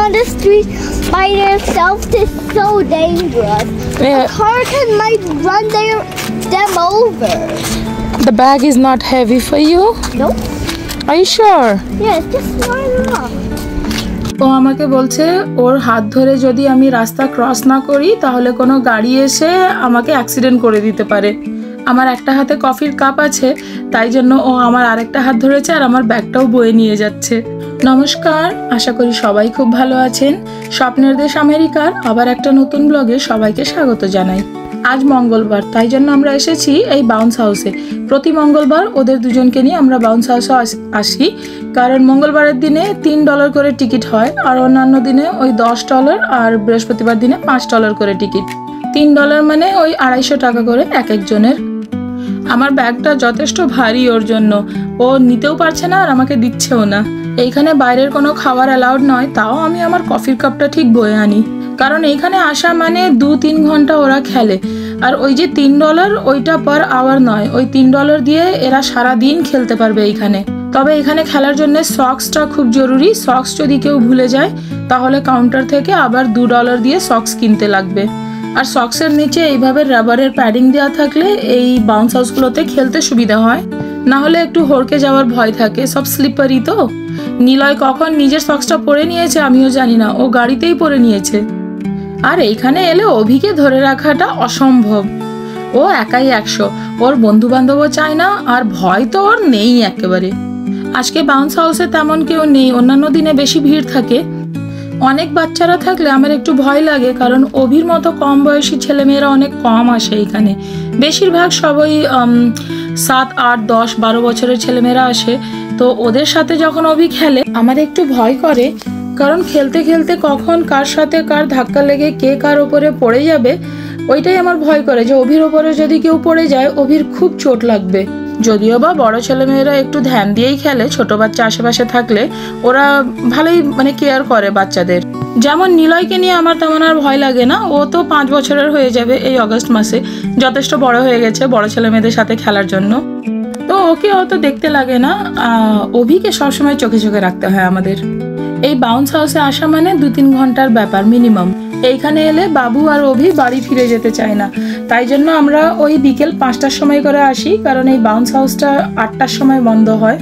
on the street by themselves is so dangerous. Yeah. A car might run them over. The bag is not heavy for you? Nope. Are you sure? Yes, just smart enough. ও আমাকে বলছে ওর হাত ধরে যদি আমি রাস্তা cross না করি তাহলে কোনো গাড়ি এসে আমাকে অ্যাক্সিডেন্ট করে দিতে পারে। আমার একটা হাতে কফির কাপ আছে, তাই জন্য ও আমার আরেকটা হাত ধরেছে আর আমার ব্যাগটাও বয়ে নিয়ে যাচ্ছে। নমস্কার, আশা করি সবাই খুব ভালো আছেন। স্বপ্নের দেশ আমেরিকার আবার একটা নতুন ব্লগে সবাইকে স্বাগত জানাই। আজ মঙ্গলবার, তাই জন্য আমরা এসেছি এই বাউন্স হাউসে। প্রতি মঙ্গলবার ওদের দুজনকে নিয়ে আমরা বাউন্স হাউসে আসি, কারণ মঙ্গলবারের দিনে $3 করে টিকিট হয় আর অন্যান্য দিনে ওই $10 আর বৃহস্পতিবার দিনে $5 করে টিকিট। $3 মানে ওই 250 টাকা করে এক একজনের। আমার ব্যাগটা যথেষ্ট ভারী ওর জন্য, ও নিতেও পারছে না আর আমাকে দিচ্ছেও না। এইখানে বাইরের কোনো খাবার অ্যালাউড নয়, তাও আমি আমার কফির কাপটা ঠিক বয়ে আনি, কারণ এইখানে আসা মানে 2-3 ঘন্টা ওরা খেলে। আর ওই যে $3 ওইটা পার আওয়ার নয়, ওই $3 দিয়ে এরা সারা দিন খেলতে পারবে এইখানে। তবে এখানে খেলার জন্য সক্সটা খুব জরুরি। সক্স যদি কেউ ভুলে যায় তাহলে কাউন্টার থেকে আবার $2 দিয়ে সক্স কিনতে লাগবে। আর সক্সের নিচে এইভাবে রাবারের প্যাডিং দেওয়া থাকলে এই বাউন্স হাউসগুলোতে খেলতে সুবিধা হয়, না হলে একটু হড়কে যাওয়ার ভয় থাকে, সব স্লিপারি তো। নিলয় কখন নিজের সক্সটা পরে নিয়েছে আমিও জানি না, ও গাড়িতেই পরে নিয়েছে। আর এইখানে এলে অভিকে ধরে রাখাটা অসম্ভব, ও একাই 100, ওর বন্ধু বান্ধবও চায় না আর ভয় তো ওর নেই একেবারে। আজকে বাউন্স হাউসে তেমন কেউ নেই, অন্যান্য দিনে বেশি ভিড় থাকে। অনেক বাচ্চারা থাকলে আমার একটু ভয় লাগে, কারণ অভির মতো কম বয়সী ছেলেমেয়েরা অনেক কম আসে এখানে। বেশিরভাগ সবাই 7, 8, 10, 12 বছরের ছেলেমেয়েরা আসে। তো ওদের সাথে যখন অভি খেলে আমার একটু ভয় করে, কারণ খেলতে খেলতে কখন কার সাথে কার ধাক্কা লেগে কে কার ওপরে পড়ে যাবে ওইটাই আমার ভয় করে, যে অভির ওপরে যদি কেউ পড়ে যায় অভির খুব চোট লাগবে। যদিও বা বড় ছেলেমেয়েরা একটু ধ্যান দিয়েই খেলে, ছোট বাচ্চা আশেপাশে থাকলে ওরা ভালোই কেয়ার করে বাচ্চাদের। যেমন নিলয়কে নিয়ে আমার তেমন আর ভয় লাগে না, ও তো 5 বছরের হয়ে যাবে এই অগস্ট মাসে, যথেষ্ট বড় হয়ে গেছে বড় ছেলেমেয়েদের সাথে খেলার জন্য, তো ওকে অত দেখতে লাগে না। অভিকে সবসময় চোখে চোখে রাখতে হয় আমাদের। এই বাউন্স হাউসে আসা মানে 2-3 ঘন্টার ব্যাপার মিনিমাম। এইখানে এলে বাবু আর অভি বাড়ি ফিরে যেতে চায় না, তাই জন্য আমরা ওই বিকেল 5টার সময় করে আসি, কারণ এই বাউন্স হাউসটা 8টার সময় বন্ধ হয়।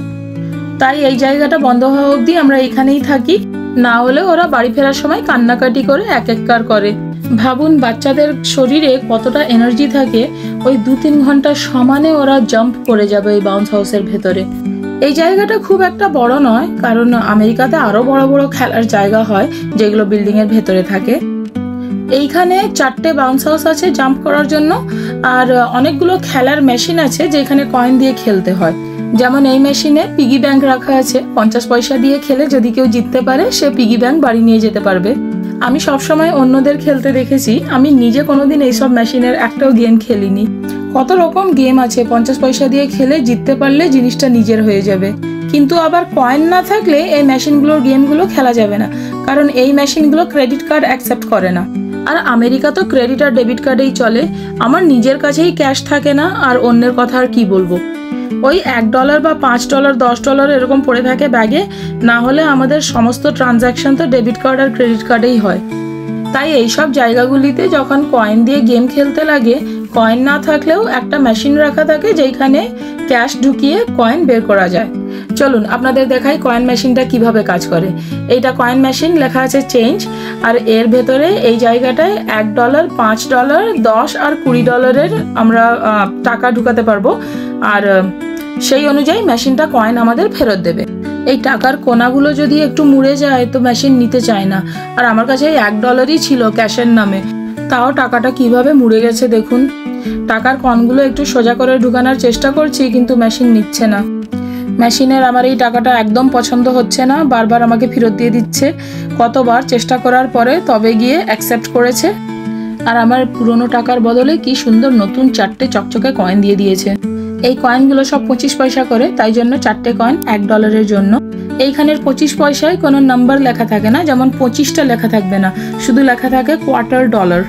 তাই এই জায়গাটা বন্ধ হওয়া অবধি আমরা এখানেই থাকি, না হলে ওরা বাড়ি ফেরার সময় কান্নাকাটি করে একার করে। ভাবুন বাচ্চাদের শরীরে কতটা এনার্জি থাকে, ওই 2-3 ঘন্টা সমানে ওরা জাম্প করে যাবে এই বাউন্স হাউসের ভেতরে। এই জায়গাটা খুব একটা বড় নয়, কারণ আমেরিকাতে আরো বড় বড় খেলার জায়গা হয় যেগুলো বিল্ডিং এর ভেতরে থাকে। এইখানে 4টে বাউন্স হাউস আছে জাম্প করার জন্য, আর অনেকগুলো খেলার মেশিন আছে যেখানে কয়েন দিয়ে খেলতে হয়। যেমন এই মেশিনে পিগি ব্যাংক রাখা আছে, 50 পয়সা দিয়ে খেলে যদি কেউ জিততে পারে সে পিগি ব্যাংক বাড়ি নিয়ে যেতে পারবে। আমি সবসময় অন্যদের খেলতে দেখেছি, আমি নিজে কোনোদিন এইসব মেশিনের একটাও গেম খেলিনি। কত রকম গেম আছে, 50 পয়সা দিয়ে খেলে জিততে পারলে জিনিসটা নিজের হয়ে যাবে, কিন্তু আবার কয়েন না থাকলে এই মেশিনগুলোর গেমগুলো খেলা যাবে না, কারণ এই মেশিনগুলো ক্রেডিট কার্ড অ্যাকসেপ্ট করে না। আর আমেরিকা তো ক্রেডিট আর ডেবিট কার্ডেই চলে। আমার নিজের কাছেই ক্যাশ থাকে না, আর অন্যের কথা আর কি বলবো। ওই $1 বা $5, $10 এরকম পড়ে থাকে ব্যাগে, না হলে আমাদের সমস্ত ট্রানজাকশন তো ডেবিট কার্ড আর ক্রেডিট কার্ডেই হয়। তাই এইসব জায়গাগুলিতে যখন কয়েন দিয়ে গেম খেলতে লাগে, কয়েন না থাকলেও একটা মেশিন রাখা থাকে যেখানে ক্যাশ ঢুকিয়ে কয়েন বের করা যায়। চলুন আপনাদের দেখাই কয়েন মেশিনটা কিভাবে কাজ করে। এইটা কয়েন মেশিন, লেখা আছে চেঞ্জ, আর এর ভেতরে এই জায়গাটায় $1, $5, $10 আর $20 আমরা টাকা ঢুকাতে পারবো, আর সেই অনুযায়ী মেশিনটা কয়েন আমাদের ফেরত দেবে। এই টাকার কোনাগুলো যদি একটু মুড়ে যায় তো মেশিন নিতে চায় না, আর আমার কাছে $1 ছিল ক্যাশের নামে, তাও টাকাটা কিভাবে মুড়ে গেছে দেখুন। টাকার কনগুলো একটু সোজা করে ঢুকানোর চেষ্টা করছি, কিন্তু মেশিন নিচ্ছে না। মেশিনের আমার এই টাকাটা একদম পছন্দ হচ্ছে না, বারবার আমাকে ফেরত দিয়ে দিচ্ছে। কতবার চেষ্টা করার পরে তবে গিয়ে অ্যাকসেপ্ট করেছে, আর আমার পুরনো টাকার বদলে কি সুন্দর নতুন 4টে চকচকে কয়েন দিয়ে দিয়েছে। এই কয়েনগুলো সব 25 পয়সা করে, তাই জন্য 4টে কয়েন $1 জন্য। এইখানের 25 পয়সায় কোনো নাম্বার লেখা থাকে না, যেমন 25টা লেখা থাকবে না, শুধু লেখা থাকে $1/4।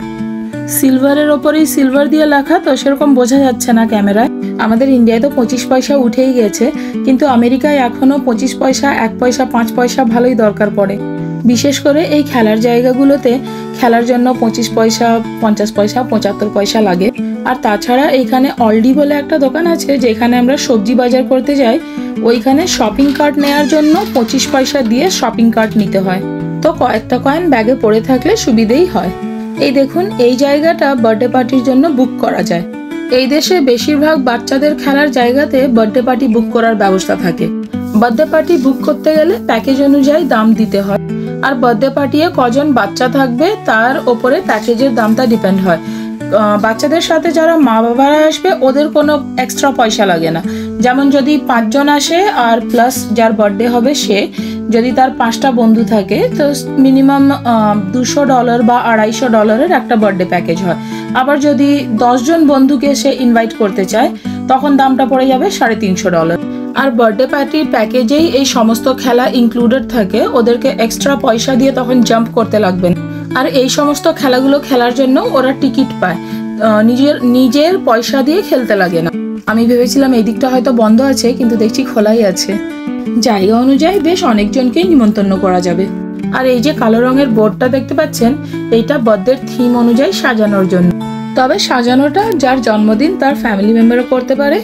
সিলভারের ওপরেই সিলভার দিয়ে লেখা, তো সেরকম বোঝা যাচ্ছে না ক্যামেরায়। আমাদের ইন্ডিয়ায় তো 25 পয়সা উঠেই গেছে, কিন্তু আমেরিকায় এখনও 25 পয়সা, 1 পয়সা, 5 পয়সা ভালোই দরকার পড়ে। বিশেষ করে এই খেলার জায়গাগুলোতে খেলার জন্য 25 পয়সা, 50 পয়সা, 75 পয়সা লাগে। আর তাছাড়া এইখানে অলডি বলে একটা দোকান আছে, যেখানে আমরা সবজি বাজার করতে যাই, ওইখানে শপিং কার্ট নেওয়ার জন্য 25 পয়সা দিয়ে শপিং কার্ট নিতে হয়। তো কয়েকটা কয়েন ব্যাগে পড়ে থাকলে সুবিধেই হয়। এই দেখুন, এই জায়গাটা বার্থডে পার্টির জন্য বুক করা যায়। এই দেশে বেশিরভাগ বাচ্চাদের খেলার জায়গাতে বার্থডে পার্টি বুক করার ব্যবস্থা থাকে। বার্থডে পার্টি বুক করতে গেলে প্যাকেজ অনুযায়ী দাম দিতে হয়, আর বার্থডে পার্টিতে কজন বাচ্চা থাকবে তার ওপরে প্যাকেজের দামটা ডিপেন্ড হয়। বাচ্চাদের সাথে যারা মা বাবারা আসবে ওদের কোনো এক্সট্রা পয়সা লাগে না। যেমন যদি 5 জন আসে আর প্লাস যার বার্থডে হবে সে, যদি তার 5টা বন্ধু থাকে তো মিনিমাম $200 বা $250 একটা বার্থডে প্যাকেজ হয়। আবার যদি 10 জন বন্ধুকে সে ইনভাইট করতে চায় তখন দামটা পড়ে যাবে $350। আর বার্থডে পার্টির প্যাকেজেই এই সমস্ত খেলা ইনক্লুডেড থাকে, ওদেরকে এক্সট্রা পয়সা দিয়ে তখন জাম্প করতে লাগবে না। আর এই সমস্ত খেলাগুলো খেলার জন্য ওরা টিকিট পায়, নিজের পয়সা দিয়ে খেলতে লাগে না। আমি ভেবেছিলাম এই দিকটা হয়তো বন্ধ আছে, কিন্তু দেখছি খোলাই আছে। জায়গা অনুযায়ী বেশ অনেকজনকেই নিমন্ত্রণ করা যাবে। আর এই যে কালো রঙের বোর্ডটা দেখতে পাচ্ছেন, এইটা বার্থডের থিম অনুযায়ী সাজানোর জন্য। তবে সাজানোটা যার জন্মদিন তার ফ্যামিলি মেম্বারও করতে পারে,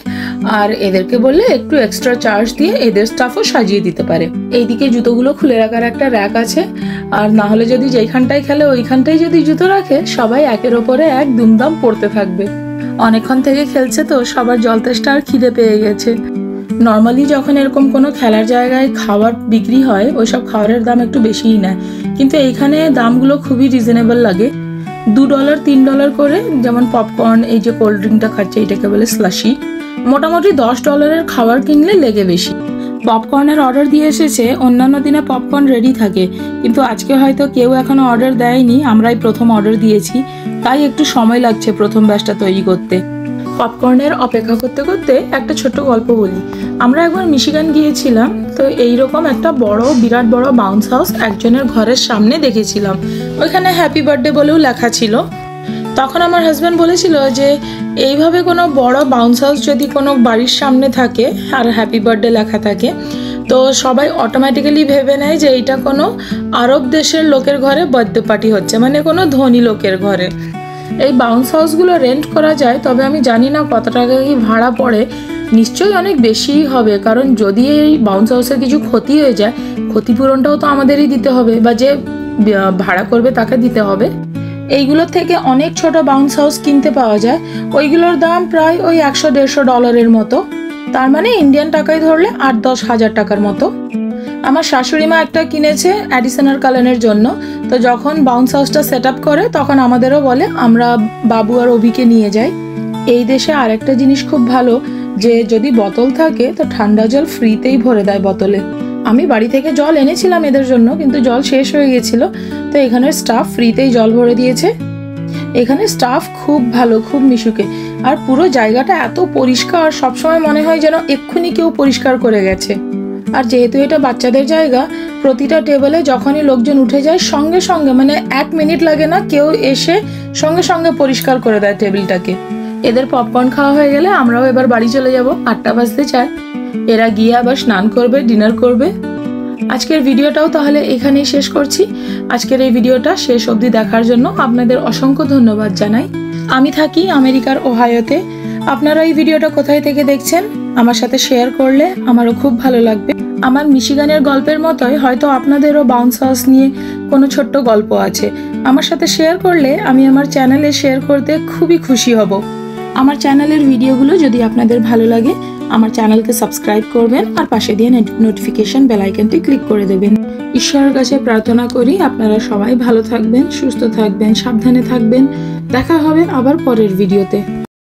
আর এদেরকে বললে একটু এক্সট্রা চার্জ দিয়ে এদের স্টাফও সাজিয়ে দিতে পারে। এইদিকে জুতোগুলো খুলে রাখার একটা র্যাক আছে, আর না হলে যদি যেইখানটায় খেলে ওইখানটায় যদি জুতো রাখে সবাই একের ওপরে এক দুমদাম পড়তে থাকবে। অনেকক্ষণ থেকে খেলছে তো সবার জলতেষ্টা আর খিদে পেয়ে গেছে। নর্মালি যখন এরকম কোনো খেলার জায়গায় খাবার বিক্রি হয় ওইসব খাবারের দাম একটু বেশিই নেয়, কিন্তু এইখানে দামগুলো খুবই রিজনেবল লাগে। $2, $3 করে। যেমন পপকর্ন, এই যে কোল্ড ড্রিঙ্কটা খাচ্ছে এটাকে বলে স্লাশি, মোটামুটি $10 খাবার কিনলে লেগে বেশি। পপকর্নের অর্ডার দিয়ে এসেছে। অন্যান্য দিনে পপকর্ন রেডি থাকে, কিন্তু আজকে হয়তো কেউ এখনো অর্ডার দেয়নি, আমরাই প্রথম অর্ডার দিয়েছি, তাই একটু সময় লাগছে প্রথম ব্যাচটা তৈরি করতে। পপকর্নের অপেক্ষা করতে করতে একটা ছোট্ট গল্প বলি। আমরা একবার মিশিগান গিয়েছিলাম, তো এইরকম একটা বিরাট বড় বাউন্স হাউস একজনের ঘরের সামনে দেখেছিলাম। ওইখানে হ্যাপি বার্থডে বলেও লেখা ছিল। তখন আমার হাজব্যান্ড বলেছিল যে এইভাবে কোনো বড় বাউন্স হাউস যদি কোনো বাড়ির সামনে থাকে আর হ্যাপি বার্থডে লেখা থাকে, তো সবাই অটোমেটিক্যালি ভেবে নেয় যে এইটা কোনো আরব দেশের লোকের ঘরে বার্থডে পার্টি হচ্ছে, মানে কোনো ধনী লোকের ঘরে। এই বাউন্স হাউসগুলো রেন্ট করা যায়, তবে আমি জানি না কত টাকা কি ভাড়া পড়ে। নিশ্চয়ই অনেক বেশিই হবে, কারণ যদি এই বাউন্স হাউসের কিছু ক্ষতি হয়ে যায় ক্ষতিপূরণটাও তো আমাদেরই দিতে হবে, বা যে ভাড়া করবে তাকে দিতে হবে। এইগুলোর থেকে অনেক ছোট বাউন্স হাউস কিনতে পাওয়া যায়, ওইগুলোর দাম প্রায় ওই $100-150 মতো, তার মানে ইন্ডিয়ান টাকায় ধরলে 8-10 হাজার টাকার মতো। আমার শাশুড়ি মা একটা কিনেছে অ্যাডিশনাল কালারের জন্য, তো যখন বাউন্স হাউসটা সেট আপ করে তখন আমাদেরও বলে, আমরা বাবু আর অভিকে নিয়ে যাই। এই দেশে আরেকটা জিনিস খুব ভালো, যে যদি বোতল থাকে তো ঠান্ডা জল ফ্রিতেই ভরে দেয় বোতলে। আমি বাড়ি থেকে জল এনেছিলাম এদের জন্য, কিন্তু জল শেষ হয়ে গেছিল, তো এখানের স্টাফ ফ্রিতেই জল ভরে দিয়েছে। এখানে স্টাফ খুব ভালো, খুব মিশুকে, আর পুরো জায়গাটা এত পরিষ্কার, সবসময় মনে হয় যেন এক্ষুনি কেউ পরিষ্কার করে গেছে। আর যেহেতু এটা বাচ্চাদের জায়গা, প্রতিটা টেবিলে যখনই লোকজন উঠে যায় সঙ্গে সঙ্গে, মানে 1 মিনিট লাগে না, কেউ এসে সঙ্গে সঙ্গে পরিষ্কার করে দেয় টেবিলটাকে। এদের পপকর্ন খাওয়া হয়ে গেলে আমরাও এবার বাড়ি চলে যাব, 8টা বাজতে চায়। এরা গিয়ে আবার স্নান করবে, ডিনার করবে। আজকের ভিডিওটাও তাহলে এখানেই শেষ করছি। আজকের এই ভিডিওটা শেষ অবধি দেখার জন্য আপনাদের অসংখ্য ধন্যবাদ জানাই। আমি থাকি আমেরিকার ওহাইওতে। আপনারা এই ভিডিওটা কোথায় থেকে দেখছেন আমার সাথে শেয়ার করলে আমারও খুব ভালো লাগবে। আমার মিশিগানের গল্পের মতোই হয়তো আপনাদেরও বাউন্স হাউস নিয়ে কোনো ছোট্ট গল্প আছে, আমার সাথে শেয়ার করলে আমি আমার চ্যানেলে শেয়ার করতে খুবই খুশি হব। আমার চ্যানেলের ভিডিওগুলো যদি আপনাদের ভালো লাগে আমার চ্যানেলকে সাবস্ক্রাইব করবেন, আর পাশে দিয়ে নোটিফিকেশন বেল আইকনটি ক্লিক করে দেবেন। ঈশ্বরের কাছে প্রার্থনা করি আপনারা সবাই ভালো থাকবেন, সুস্থ থাকবেন, সাবধানে থাকবেন। দেখা হবে আবার পরের ভিডিওতে।